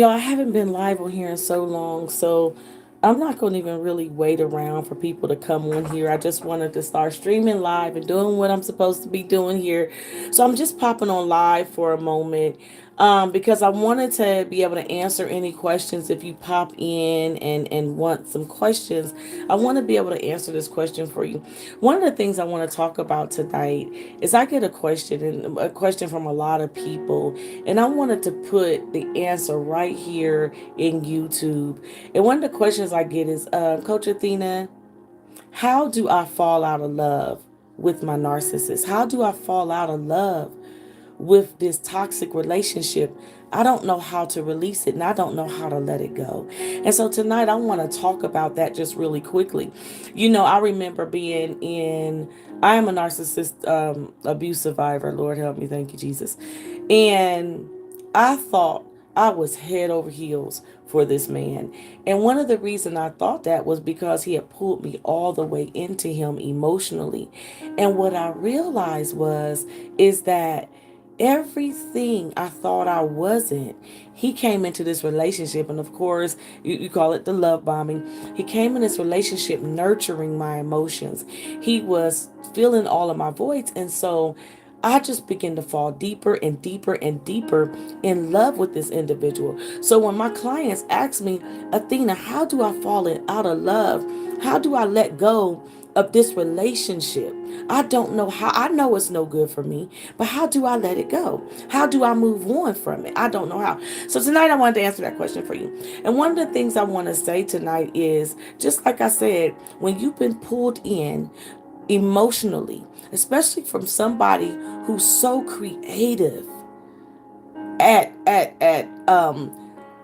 I haven't been live on here in so long, so I'm not going to even really wait around for people to come on here. I just wanted to start streaming live and doing what I'm supposed to be doing here. So I'm just popping on live for a moment, because I wanted to be able to answer any questions if you pop in and want some questions. I want to be able to answer this question for you. One of the things I want to talk about tonight is I get a question from a lot of people, and I wanted to put the answer right here in YouTube. And one of the questions I get is, Coach Athena, how do I fall out of love with my narcissist? How do I fall out of love with this toxic relationship? I don't know how to release it, and I don't know how to let it go. And so tonight I want to talk about that just really quickly. I remember I am a narcissist abuse survivor. Lord help me. Thank you, Jesus. And I thought I was head over heels for this man. And one of the reasons I thought that was because he had pulled me all the way into him emotionally. And what I realized is that everything I thought I wasn't, he came into this relationship, and of course, you call it the love bombing. He came in this relationship nurturing my emotions. He was filling all of my voids, and so I just began to fall deeper and deeper and deeper in love with this individual. So when my clients ask me, Athena, how do I fall out of love? How do I let go of this relationship? I don't know how. I know it's no good for me, but how do I let it go? How do I move on from it? I don't know how. So tonight I wanted to answer that question for you. And one of the things I want to say tonight is, just like I said, when you've been pulled in emotionally, especially from somebody who's so creative at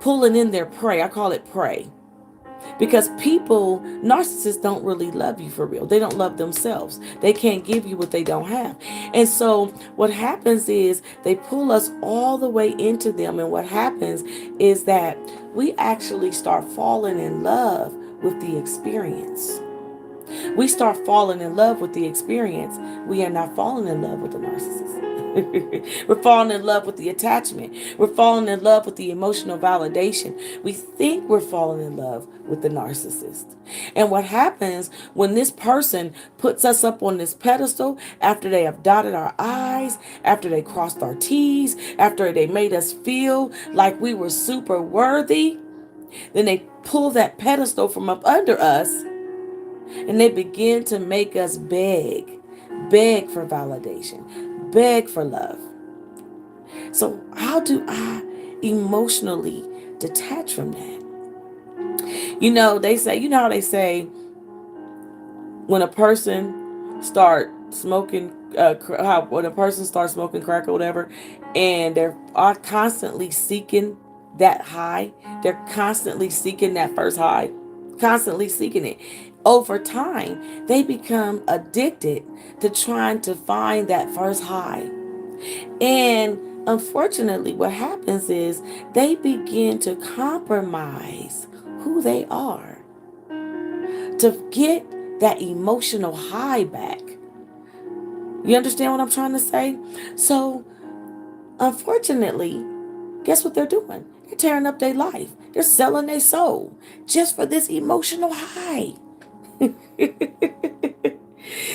pulling in their prey. I call it prey. Because narcissists don't really love you for real. They don't love themselves. They can't give you what they don't have. And so what happens is they pull us all the way into them. And what happens is that we actually start falling in love with the experience. We start falling in love with the experience. We are not falling in love with the narcissist. We're falling in love with the attachment. We're falling in love with the emotional validation. We think we're falling in love with the narcissist. And what happens when this person puts us up on this pedestal after they have dotted our I's, after they crossed our T's, after they made us feel like we were super worthy, then they pull that pedestal from up under us and they begin to make us beg for validation, beg for love. So, how do I emotionally detach from that? How they say when a person start smoking, when a person starts smoking crack or whatever, and they're are constantly seeking that high, they're constantly seeking that first high, constantly seeking it. Over time, they become addicted to trying to find that first high. And unfortunately, what happens is they begin to compromise who they are to get that emotional high back. You understand what I'm trying to say? So, unfortunately, guess what they're doing? They're tearing up their life. They're selling their soul just for this emotional high.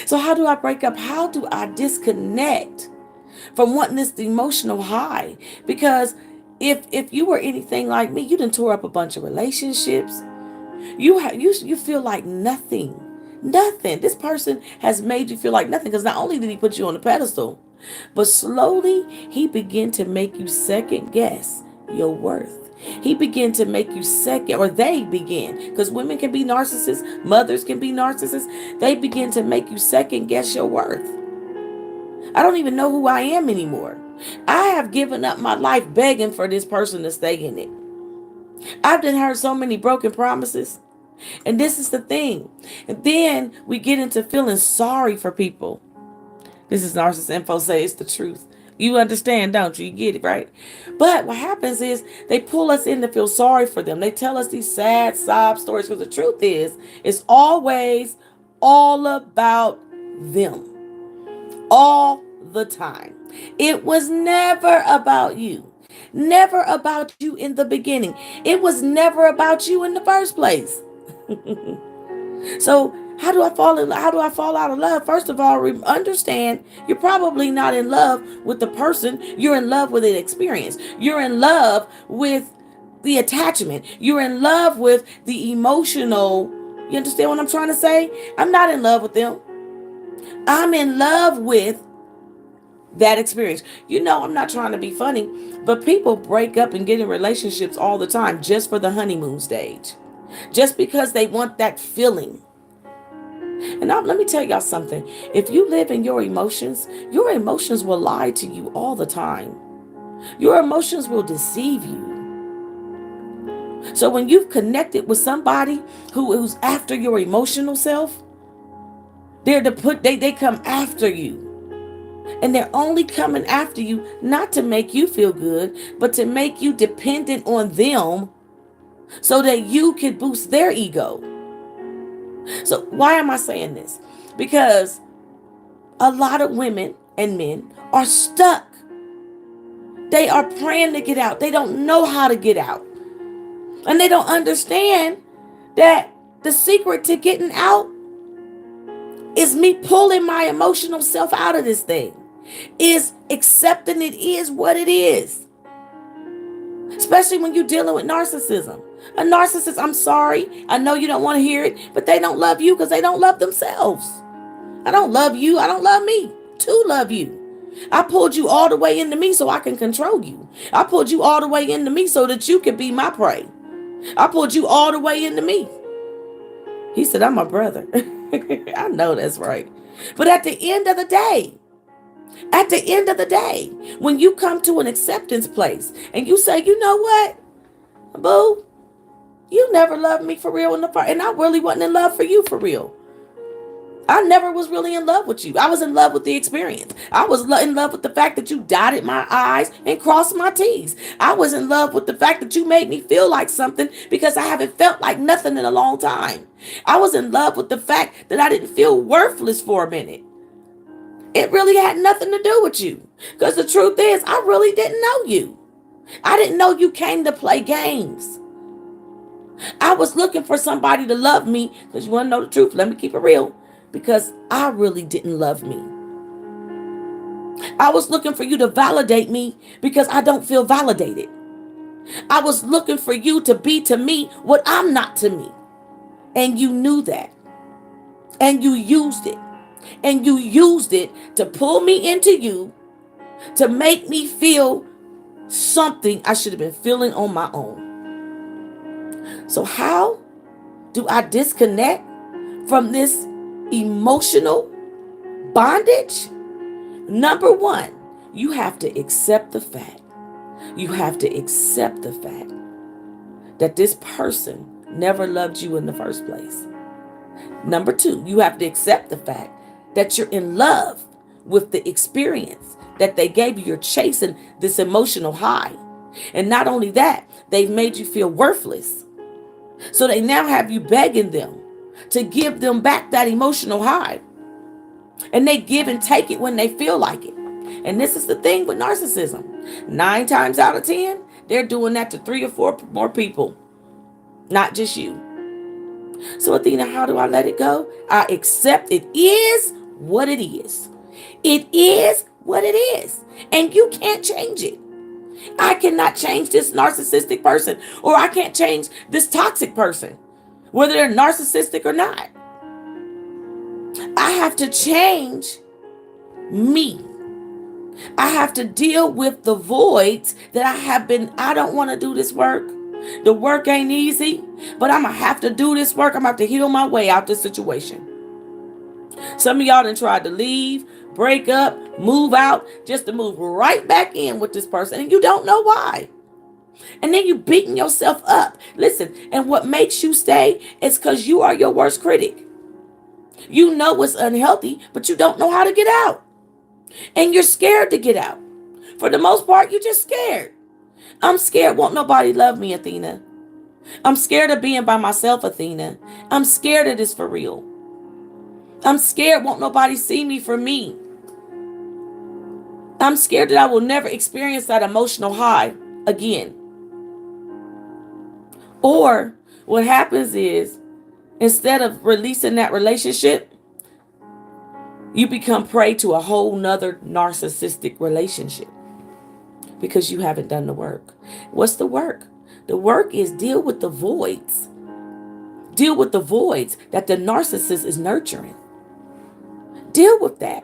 So, how do I break up? How do I disconnect from wanting this emotional high? Because if you were anything like me, you done tore up a bunch of relationships. You feel like nothing. Nothing. This person has made you feel like nothing, because not only did he put you on the pedestal, but slowly he began to make you second guess your worth. He began to make you second, or they begin, because women can be narcissists, mothers can be narcissists. They begin to make you second guess your worth. I don't even know who I am anymore. I have given up my life begging for this person to stay in it. I've done heard so many broken promises. And this is the thing. And then we get into feeling sorry for people. This is Narcissist Info say it's the truth. You understand, don't you? You get it, right? But what happens is they pull us in to feel sorry for them. They tell us these sad sob stories, because the truth is, it's always all about them. All the time. It was never about you. Never about you in the beginning. It was never about you in the first place. So how do I fall out of love? First of all, understand you're probably not in love with the person. You're in love with an experience. You're in love with the attachment. You're in love with the emotional. You understand what I'm trying to say? I'm not in love with them. I'm in love with that experience. I'm not trying to be funny, but people break up and get in relationships all the time just for the honeymoon stage. Just because they want that feeling. And now, let me tell y'all something. If you live in your emotions will lie to you all the time. Your emotions will deceive you. So when you've connected with somebody who's after your emotional self, they come after you. And they're only coming after you not to make you feel good, but to make you dependent on them so that you can boost their ego. So why am I saying this? Because a lot of women and men are stuck. They are praying to get out. They don't know how to get out. And they don't understand that the secret to getting out is me pulling my emotional self out of this thing. Is accepting it is what it is. Especially when you're dealing with narcissism. A narcissist, I'm sorry, I know you don't want to hear it, but they don't love you because they don't love themselves. I don't love you. I don't love me to love you. I pulled you all the way into me so I can control you. I pulled you all the way into me so that you could be my prey. I pulled you all the way into me. He said, I'm my brother. I know that's right. But at the end of the day, when you come to an acceptance place and you say, you know what, boo, you never loved me for real in the first, and I really wasn't in love for you for real. I never was really in love with you. I was in love with the experience. I was in love with the fact that you dotted my I's and crossed my T's. I was in love with the fact that you made me feel like something because I haven't felt like nothing in a long time. I was in love with the fact that I didn't feel worthless for a minute. It really had nothing to do with you. Because the truth is, I really didn't know you. I didn't know you came to play games. I was looking for somebody to love me. Because you want to know the truth, let me keep it real. Because I really didn't love me. I was looking for you to validate me because I don't feel validated. I was looking for you to be to me what I'm not to me. And you knew that. And you used it. And you used it to pull me into you, to make me feel something I should have been feeling on my own. So how do I disconnect from this emotional bondage? Number one, you have to accept the fact. You have to accept the fact that this person never loved you in the first place. Number two, you have to accept the fact that you're in love with the experience that they gave you. You're chasing this emotional high. And not only that, they've made you feel worthless. So they now have you begging them to give them back that emotional high. And they give and take it when they feel like it. And this is the thing with narcissism. 9 times out of 10, they're doing that to 3 or 4 more people. Not just you. So Athena, how do I let it go? I accept it is what it is. It is what it is. And you can't change it. I cannot change this narcissistic person, or I can't change this toxic person, whether they're narcissistic or not. I have to change me. I have to deal with the voids that I don't want to do this work. The work ain't easy, but I'm going to have to do this work. I'm going to have to heal my way out this situation. Some of y'all done tried to leave, break up, move out, just to move right back in with this person, and you don't know why. And then you beating yourself up. Listen, and what makes you stay is because you are your worst critic. You know it's unhealthy, but you don't know how to get out. And you're scared to get out. For the most part, you're just scared. I'm scared. Won't nobody love me, Athena. I'm scared of being by myself, Athena. I'm scared of this for real. I'm scared. Won't nobody see me for me. I'm scared that I will never experience that emotional high. again. Or what happens is, instead of releasing that relationship, you become prey to a whole nother narcissistic relationship because you haven't done the work. What's the work? The work is deal with the voids. Deal with the voids that the narcissist is nurturing. Deal with that.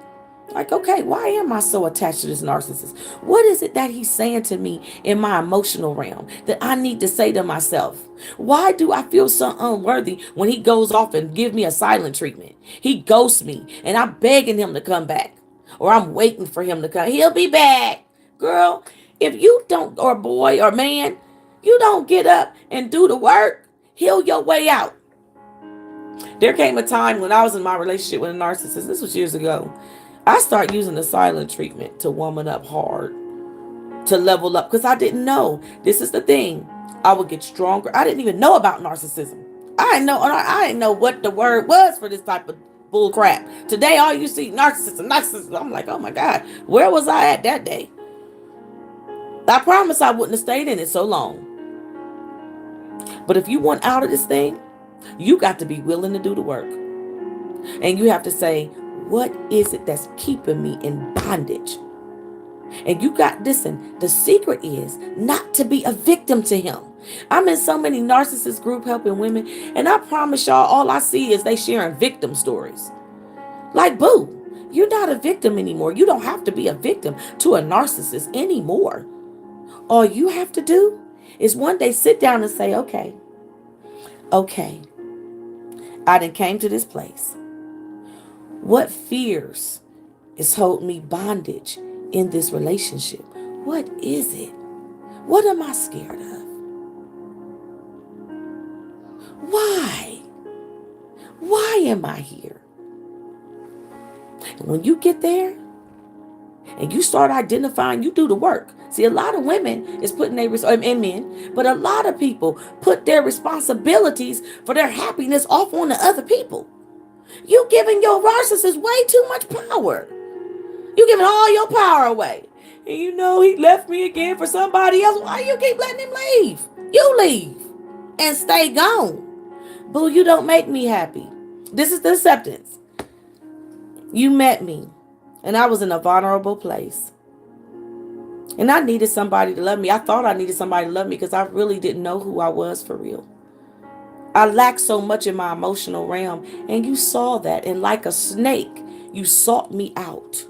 Like, okay, why am I so attached to this narcissist? What is it that he's saying to me in my emotional realm that I need to say to myself? Why do I feel so unworthy when he goes off and give me a silent treatment? He ghosts me and I'm begging him to come back, or I'm waiting for him to come. He'll be back. Girl, if you don't, or boy or man, you don't get up and do the work, heal your way out. There came a time when I was in my relationship with a narcissist. This was years ago. I started using the silent treatment to woman up hard, to level up, because I didn't know. This is the thing. I would get stronger. I didn't even know about narcissism. I didn't know what the word was for this type of bull crap. Today, all you see, narcissism. I'm like, oh my God, where was I at that day? I promise I wouldn't have stayed in it so long. But if you want out of this thing, you got to be willing to do the work. And you have to say, what is it that's keeping me in bondage? And you got, listen, the secret is not to be a victim to him. I'm in so many narcissist group helping women, and I promise y'all, all I see is they sharing victim stories. Like, boo, you're not a victim anymore. You don't have to be a victim to a narcissist anymore. All you have to do is one day sit down and say, okay, I done came to this place. What fears is holding me bondage in this relationship? What is it? What am I scared of? Why? Why am I here? And when you get there and you start identifying, you do the work. See, a lot of women is putting and men, but a lot of people put their responsibilities for their happiness off on the other people. You giving your narcissist way too much power. You giving all your power away. And you know he left me again for somebody else. Why you keep letting him leave? You leave and stay gone. Boo, you don't make me happy. This is the acceptance. You met me and I was in a vulnerable place. And I needed somebody to love me. I thought I needed somebody to love me because I really didn't know who I was for real. I lacked so much in my emotional realm, and you saw that. And like a snake, you sought me out.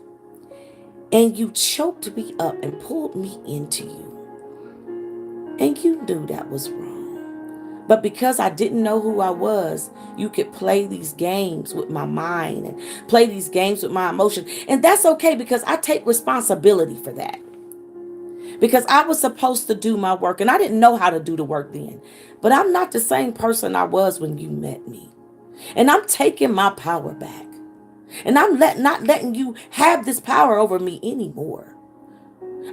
And you choked me up and pulled me into you. And you knew that was wrong. But because I didn't know who I was, you could play these games with my mind and play these games with my emotion. And that's okay because I take responsibility for that. Because I was supposed to do my work and I didn't know how to do the work then. But I'm not the same person I was when you met me. And I'm taking my power back. And I'm not letting you have this power over me anymore.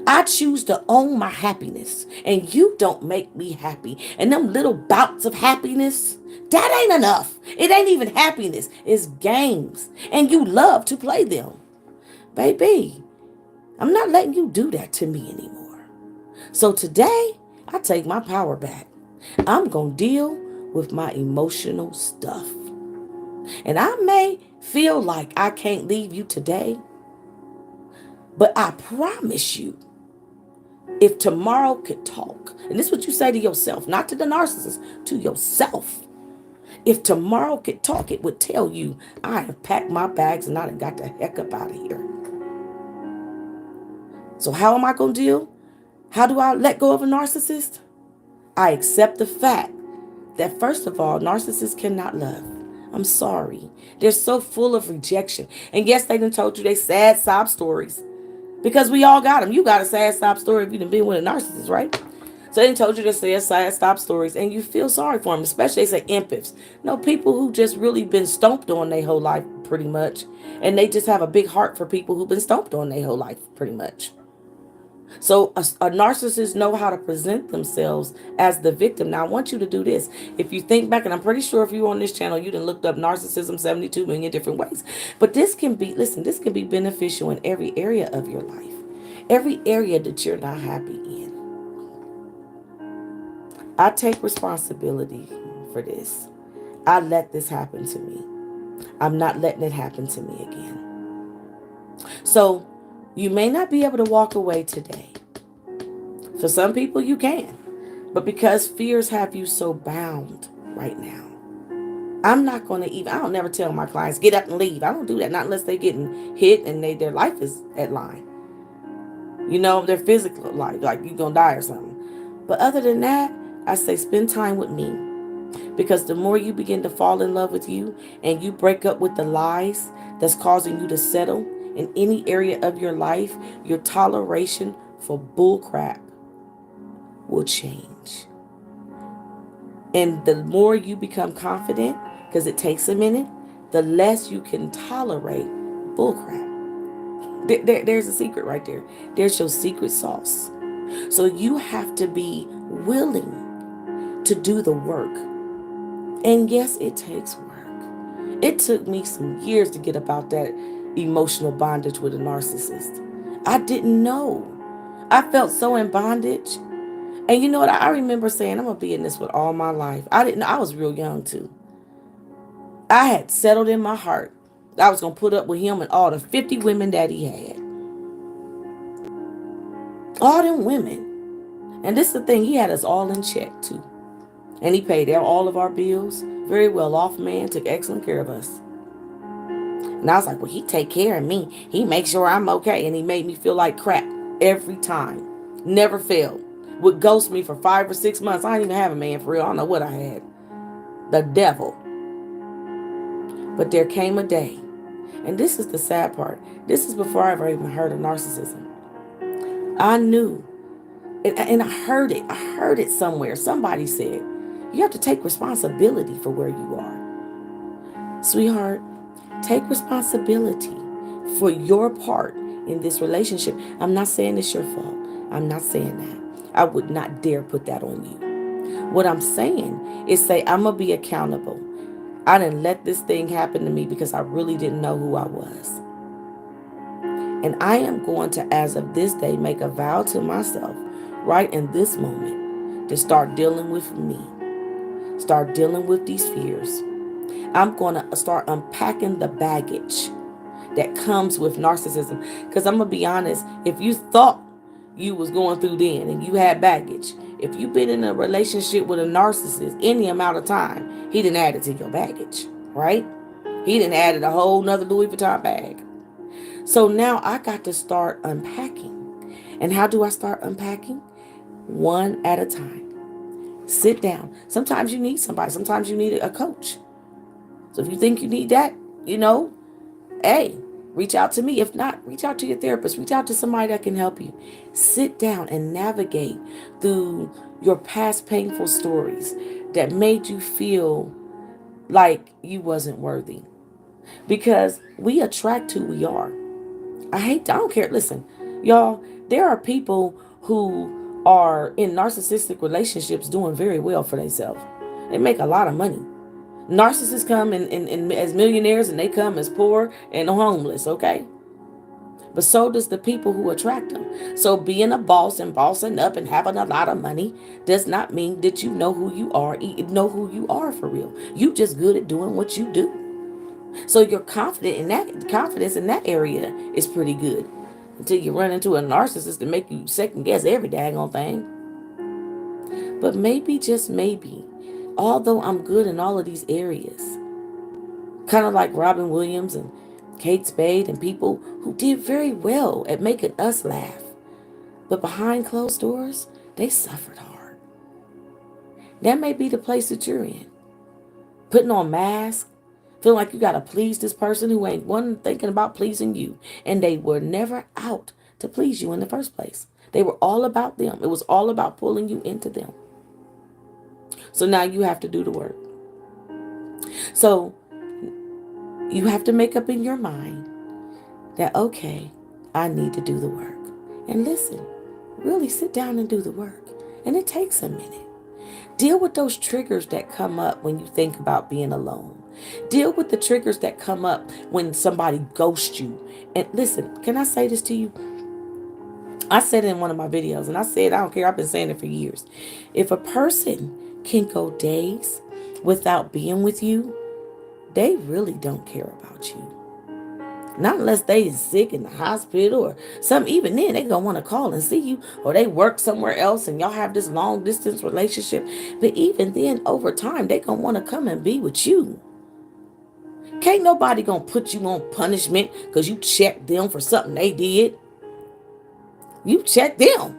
I choose to own my happiness. And you don't make me happy. And them little bouts of happiness, that ain't enough. It ain't even happiness. It's games. And you love to play them. Baby, I'm not letting you do that to me anymore. So today, I take my power back. I'm going to deal with my emotional stuff. And I may feel like I can't leave you today, but I promise you, if tomorrow could talk, and this is what you say to yourself, not to the narcissist, to yourself. If tomorrow could talk, it would tell you, I have packed my bags and I done got the heck up out of here. So how am I going to deal? How do I let go of a narcissist? I accept the fact that, first of all, narcissists cannot love. I'm sorry. They're so full of rejection. And yes, they done told you they sad sob stories. Because we all got them. You got a sad sob story if you done been with a narcissist, right? So they done told you they sad sob stories. And you feel sorry for them. Especially they say empaths. No, people who just really been stomped on their whole life pretty much. And they just have a big heart for people who've been stomped on their whole life pretty much. So a narcissist know how to present themselves as the victim. Now, I want you to do this. If you think back, and I'm pretty sure if you're on this channel, you done looked up narcissism 72 million different ways. But this can be beneficial in every area of your life. Every area that you're not happy in. I take responsibility for this. I let this happen to me. I'm not letting it happen to me again. So you may not be able to walk away today. For some people, you can. But because fears have you so bound right now, I'm not going to even, I don't never tell my clients, get up and leave. I don't do that, not unless they're getting hit and their life is at line. Their physical life, like you're going to die or something. But other than that, I say spend time with me. Because the more you begin to fall in love with you and you break up with the lies that's causing you to settle in any area of your life, your toleration for bullcrap will change. And the more you become confident, because it takes a minute, the less you can tolerate bullcrap. There's a secret right there. There's your secret sauce. So you have to be willing to do the work. And yes, it takes work. It took me some years to get about that emotional bondage with a narcissist. I didn't know. I felt so in bondage. And you know what? I remember saying, I'm going to be in this with all my life. I didn't know. I was real young too. I had settled in my heart I was going to put up with him and all the 50 women that he had. All them women. And this is the thing, he had us all in check too. And he paid all of our bills. Very well off man, took excellent care of us. And I was like, well, he take care of me. He makes sure I'm okay. And he made me feel like crap every time. Never failed. Would ghost me for 5 or 6 months. I didn't even have a man for real. I don't know what I had. The devil. But there came a day. And this is the sad part. This is before I ever even heard of narcissism. I knew. And I heard it. I heard it somewhere. Somebody said, you have to take responsibility for where you are. Sweetheart, take responsibility for your part in this relationship. I'm not saying it's your fault. I'm not saying that. I would not dare put that on you. What I'm saying is say, I'm going to be accountable. I didn't let this thing happen to me because I really didn't know who I was. And I am going to, as of this day, make a vow to myself right in this moment to start dealing with me. Start dealing with these fears. I'm going to start unpacking the baggage that comes with narcissism. Because I'm going to be honest, if you thought you was going through then and you had baggage, if you've been in a relationship with a narcissist any amount of time, he didn't add it to your baggage, right? He didn't add it a whole nother Louis Vuitton bag. So now I got to start unpacking. And how do I start unpacking? One at a time. Sit down. Sometimes you need somebody. Sometimes you need a coach. So if you think you need that, hey, reach out to me. If not, reach out to your therapist. Reach out to somebody that can help you. Sit down and navigate through your past painful stories that made you feel like you wasn't worthy. Because we attract who we are. I don't care. Listen, y'all, there are people who are in narcissistic relationships doing very well for themselves. They make a lot of money. Narcissists come in as millionaires and they come as poor and homeless, okay? But so does the people who attract them. So being a boss and bossing up and having a lot of money does not mean that you know who you are for real. You just good at doing what you do. So you're confidence in that area is pretty good. Until you run into a narcissist to make you second guess every daggone thing. But maybe, just maybe, although I'm good in all of these areas, kind of like Robin Williams and Kate Spade and people who did very well at making us laugh, but behind closed doors, they suffered hard. That may be the place that you're in. Putting on masks, feeling like you got to please this person who ain't one thinking about pleasing you. And they were never out to please you in the first place. They were all about them. It was all about pulling you into them. So now you have to do the work. So you have to make up in your mind that, okay, I need to do the work. And listen, really sit down and do the work. And it takes a minute. Deal with those triggers that come up when you think about being alone. Deal with the triggers that come up when somebody ghosts you. And listen, can I say this to you? I said it in one of my videos, and I said, I don't care, I've been saying it for years. If a person can go days without being with you, they really don't care about you. Not unless they sick in the hospital or something. Even then, they gonna want to call and see you, or they work somewhere else and y'all have this long distance relationship. But even then, over time, they gonna want to come and be with you. Can't nobody gonna put you on punishment because you checked them for something they did. You checked them.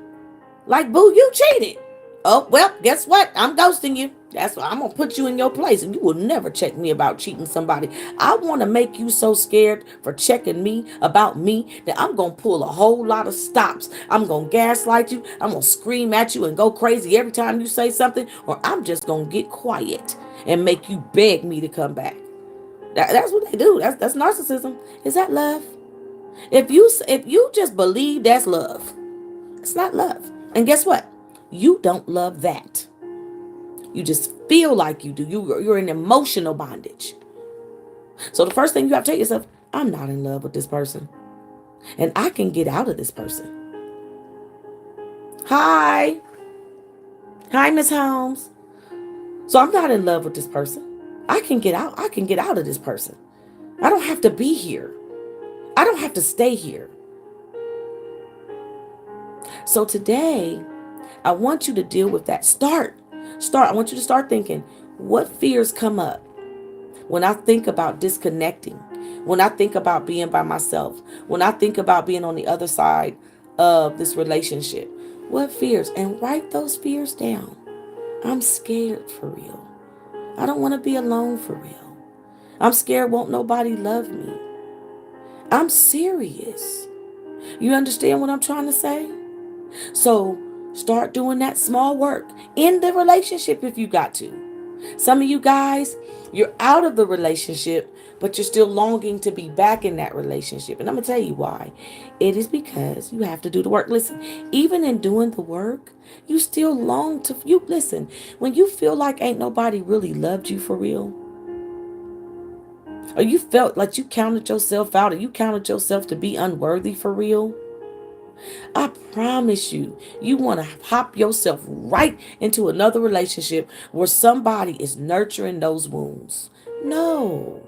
Like, boo, you cheated. Oh, well, guess what? I'm ghosting you. That's why I'm going to put you in your place. And you will never check me about cheating somebody. I want to make you so scared for checking me about me that I'm going to pull a whole lot of stops. I'm going to gaslight you. I'm going to scream at you and go crazy every time you say something. Or I'm just going to get quiet and make you beg me to come back. That's what they do. That's narcissism. Is that love? If you just believe that's love, it's not love. And guess what? You don't love that. You just feel like you do. You're in emotional bondage. So the first thing you have to tell yourself, I'm not in love with this person. And I can get out of this person. Hi. Hi, Miss Holmes. So I'm not in love with this person. I can get out. I can get out of this person. I don't have to be here. I don't have to stay here. So today, I want you to deal with that. I want you to start thinking, what fears come up when I think about disconnecting, when I think about being by myself, when I think about being on the other side of this relationship? What fears? And write those fears down. I'm scared for real. I don't want to be alone for real. I'm scared won't nobody love me. I'm serious. You understand what I'm trying to say? So start doing that small work in the relationship if you got to. Some of you guys, you're out of the relationship, but you're still longing to be back in that relationship. And I'm going to tell you why. It is because you have to do the work. Listen, even in doing the work, you still long to, listen, when you feel like ain't nobody really loved you for real, or you felt like you counted yourself out, or you counted yourself to be unworthy for real, I promise you, you want to hop yourself right into another relationship where somebody is nurturing those wounds. No,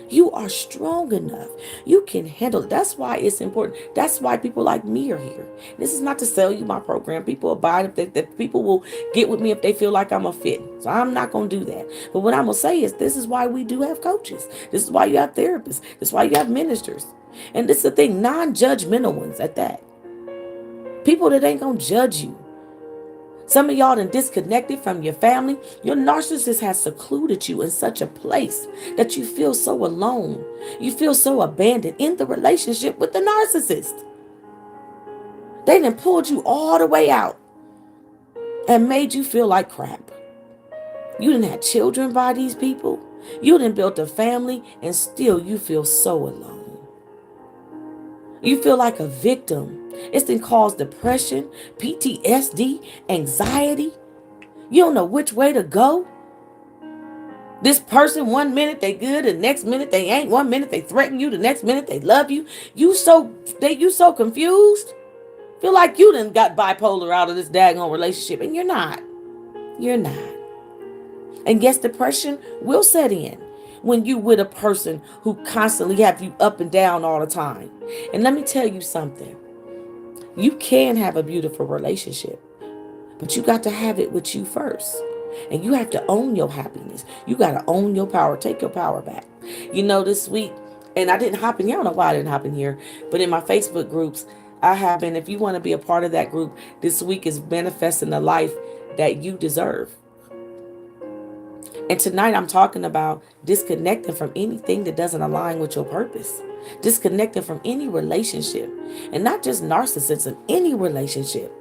you are strong enough. You can handle it. That's why it's important. That's why people like me are here. This is not to sell you my program. People abide if people will get with me if they feel like I'm a fit. So I'm not going to do that. But what I'm going to say is this is why we do have coaches. This is why you have therapists. This is why you have ministers. And this is the thing, non-judgmental ones at that. People that ain't gonna judge you. Some of y'all done disconnected from your family. Your narcissist has secluded you in such a place that you feel so alone. You feel so abandoned in the relationship with the narcissist. They done pulled you all the way out and made you feel like crap. You done had children by these people. You done built a family and still you feel so alone. You feel like a victim. It's been caused depression, PTSD, anxiety. You don't know which way to go. This person, 1 minute they good, the next minute they ain't. 1 minute they threaten you, the next minute they love you. You so confused. Feel like you done got bipolar out of this daggone relationship, and you're not. You're not. And yes, depression will set in when you with a person who constantly have you up and down all the time. And let me tell you something. You can have a beautiful relationship, but you got to have it with you first. And you have to own your happiness. You got to own your power. Take your power back. You know, this week, and I didn't hop in here. I don't know why I didn't hop in here, but in my Facebook groups, I have been, if you want to be a part of that group, this week is manifesting the life that you deserve. And tonight I'm talking about disconnecting from anything that doesn't align with your purpose. Disconnecting from any relationship. And not just narcissism, any relationship.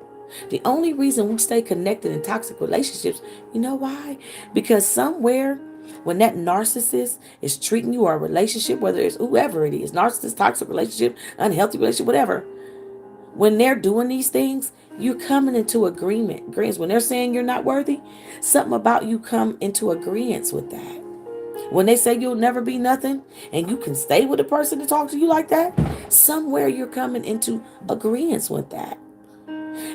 The only reason we stay connected in toxic relationships, you know why? Because somewhere when that narcissist is treating you or a relationship, whether it's whoever it is, narcissist, toxic relationship, unhealthy relationship, whatever, when they're doing these things, you're coming into agreements. When they're saying you're not worthy, something about you come into agreements with that. When they say you'll never be nothing and you can stay with a person to talk to you like that, somewhere you're coming into agreement with that.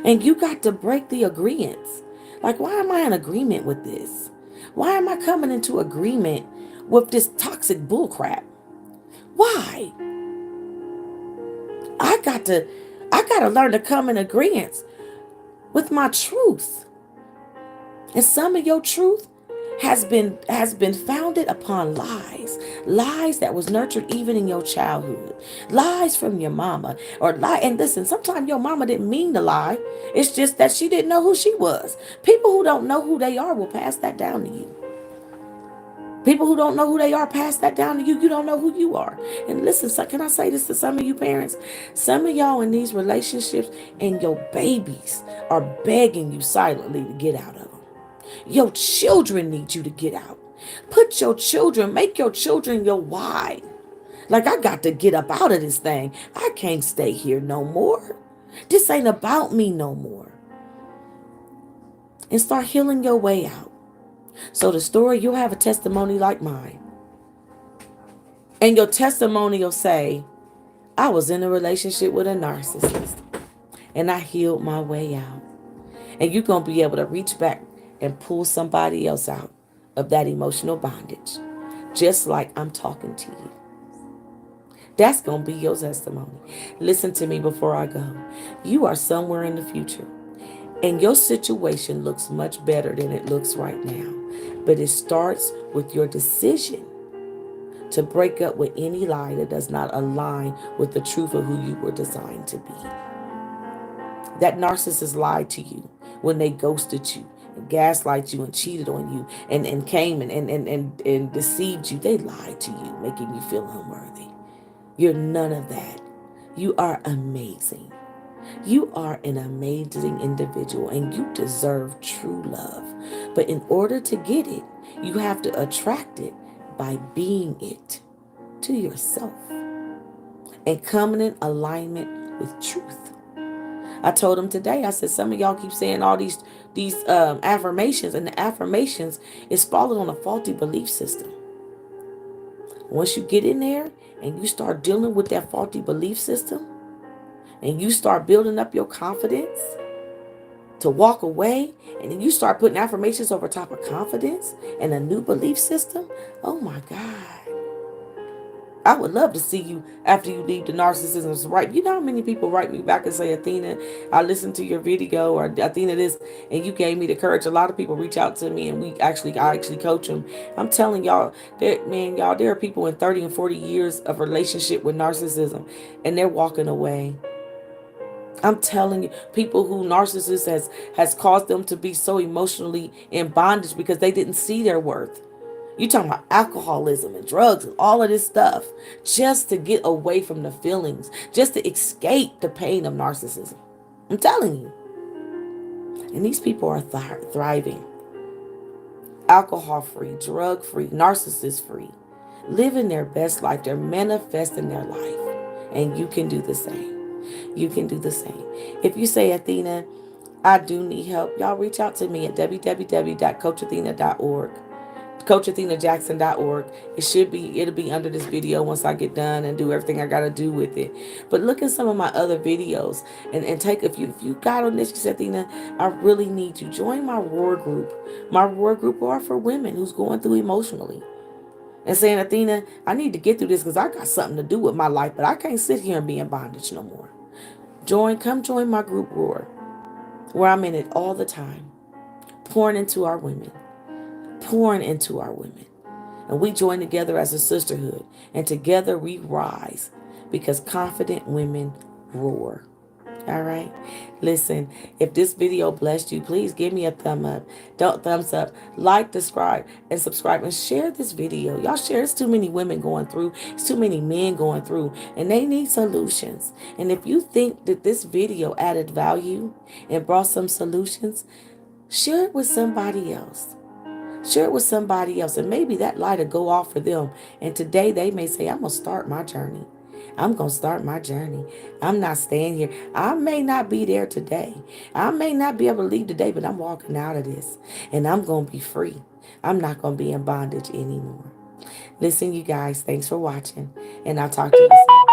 And you got to break the agreements. Like, why am I in agreement with this? Why am I coming into agreement with this toxic bullcrap? Why? I got to learn to come in agreement with my truth. And some of your truth has been founded upon lies that was nurtured even in your childhood, lies from your mama, or lie. And listen, sometimes your mama didn't mean to lie. It's just that she didn't know who she was. People who don't know who they are will pass that down to you. People who don't know who they are pass that down to you. You don't know who you are. And listen, so can I say this to some of you parents? Some of y'all in these relationships and your babies are begging you silently to get out of them. Your children need you to get out. Make your children your why. Like, I got to get up out of this thing. I can't stay here no more. This ain't about me no more. And start healing your way out. So the story, you'll have a testimony like mine. And your testimony will say, I was in a relationship with a narcissist and I healed my way out. And you're going to be able to reach back and pull somebody else out of that emotional bondage, just like I'm talking to you. That's going to be your testimony. Listen to me before I go. You are somewhere in the future, and your situation looks much better than it looks right now. But it starts with your decision to break up with any lie that does not align with the truth of who you were designed to be. That narcissist lied to you when they ghosted you, and gaslight you and cheated on you and came and deceived you. They lied to you, making you feel unworthy. You're none of that. You are amazing. You are an amazing individual and you deserve true love. But in order to get it, you have to attract it by being it to yourself and coming in alignment with truth. I told him today, I said, some of y'all keep saying all these affirmations, and the affirmations is followed on a faulty belief system. Once you get in there and you start dealing with that faulty belief system and you start building up your confidence to walk away, and then you start putting affirmations over top of confidence and a new belief system, oh my God. I would love to see you after you leave the narcissism. Right? You know how many people write me back and say, Athena, I listened to your video, or Athena this, and you gave me the courage. A lot of people reach out to me, and I actually coach them. I'm telling y'all, there are people in 30 and 40 years of relationship with narcissism, and they're walking away. I'm telling you, people who narcissist has caused them to be so emotionally in bondage because they didn't see their worth. You talking about alcoholism and drugs and all of this stuff just to get away from the feelings, just to escape the pain of narcissism. I'm telling you. And these people are thriving. Alcohol free, drug free, narcissist free. Living their best life. They're manifesting their life. And you can do the same. You can do the same. If you say, Athena, I do need help, y'all reach out to me at www.coachathena.org. CoachAthenaJackson.org. It'll be under this video once I get done and do everything I gotta do with it. But look at some of my other videos and take, if you got on this, you said, Athena, I really need you. Join my roar group. My roar group are for women who's going through emotionally. And saying, Athena, I need to get through this because I got something to do with my life, but I can't sit here and be in bondage no more. Come join my group Roar, where I'm in it all the time, pouring into our women. And we join together as a sisterhood, and together we rise because confident women roar. All right. Listen, if this video blessed you, please give me a thumbs up, like, subscribe, and share this video. Y'all share. It's too many women going through. It's too many men going through, and they need solutions. And if you think that this video added value and brought some solutions, share it with somebody else. Share it with somebody else, and maybe that light will go off for them. And today they may say, I'm going to start my journey. I'm going to start my journey. I'm not staying here. I may not be there today. I may not be able to leave today, but I'm walking out of this, and I'm going to be free. I'm not going to be in bondage anymore. Listen, you guys, thanks for watching, and I'll talk to you soon.